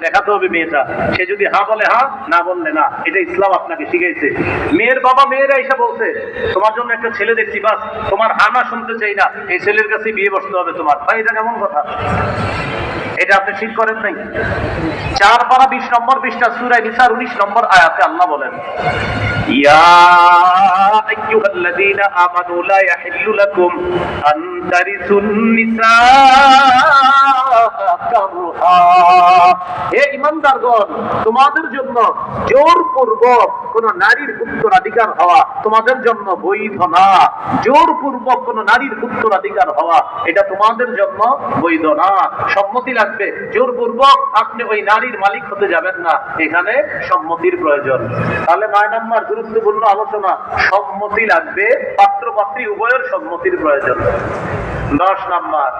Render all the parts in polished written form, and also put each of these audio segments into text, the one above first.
দেখাতে হবে মেয়েটা, সে যদি হ্যাঁ বলে হ্যাঁ, না বললে না। এটা ইসলাম আপনাকে শিখিয়েছে। মেয়ের বাবা মেয়েরা এসে বলছে তোমার জন্য একটা ছেলে দেখছি, বাস তোমার হ্যাঁ না শুনতে চাই না, এই ছেলের কাছে বিয়ে বসতে হবে তোমার। ভাই এটা কেমন কথা? এটা আপনি ঠিক করেন নাই। 4 পারা 20 নম্বর পৃষ্ঠা সূরা নিসার 19 নম্বর আয়াতে আল্লাহ বলেন, ইয়া আইয়ুহাল্লাযীনা আমানু লা ইয়াহিল্লু লাকুম আন তারিসুন নিসা কারহা। হে ঈমানদারগণ, তোমাদের জন্য জোরপূর্বক কোন নারীর উত্তরাধিকার হওয়া তোমাদের জন্য বৈধ না। জোরপূর্বক কোন নারীর উত্তরাধিকার হওয়া এটা তোমাদের জন্য বৈধ না। সম্মতি লাগবে। জোরপূর্বক আপনি ওই নারীর মালিক হতে যাবেন না, এখানে সম্মতির প্রয়োজন। তাহলে 9 নম্বর গুরুত্বপূর্ণ আলোচনা, সম্মতি লাগবে, পাত্র পাত্রী উভয়ের সম্মতির প্রয়োজন। 10 নম্বর,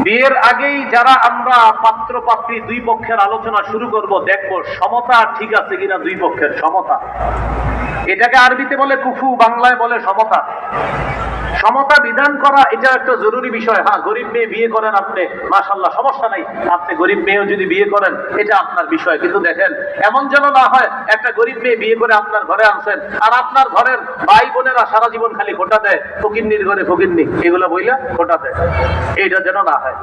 বিয়ের আগেই যারা আমরা পাত্র পাত্রী দুই পক্ষের আলোচনা শুরু করব, দেখবো সমতা ঠিক আছে কিনা, দুই পক্ষের সমতা। এটাকে আরবিতে বলে কুফু, বাংলায় বলে সমতা। সমতা বিধান করা এটা একটা জরুরি বিষয়। হ্যাঁ, গরিব মেয়ে বিয়ে করেন আপনি, মাশাআল্লাহ, সমস্যা নাই। আপনি গরিব মেয়েও যদি বিয়ে করেন এটা আপনার বিষয়, কিন্তু দেখেন এমন যেন না হয় একটা গরিব মেয়ে বিয়ে করে আপনার ঘরে আনছেন আর আপনার ঘরের ভাই বোনেরা সারা জীবন খালি খোটা দেয়, ফকিন্নির ঘরে ফকিন্নি এগুলা বইলা খোটা দেয়। এইটা যেন না হয়।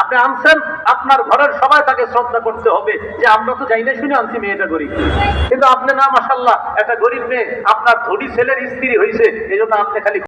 আপনি আনছেন, আপনার ঘরের সবাই তাকে শ্রদ্ধা করতে হবে যে আমরা তো যাই না শুনে আনছি মেয়েটা গরিব, কিন্তু আপনি না, মাশাআল্লাহ, একটা গরিব মেয়ে আপনার ধনী ছেলের স্ত্রী হয়েছে, এই জন্য আপনি খালি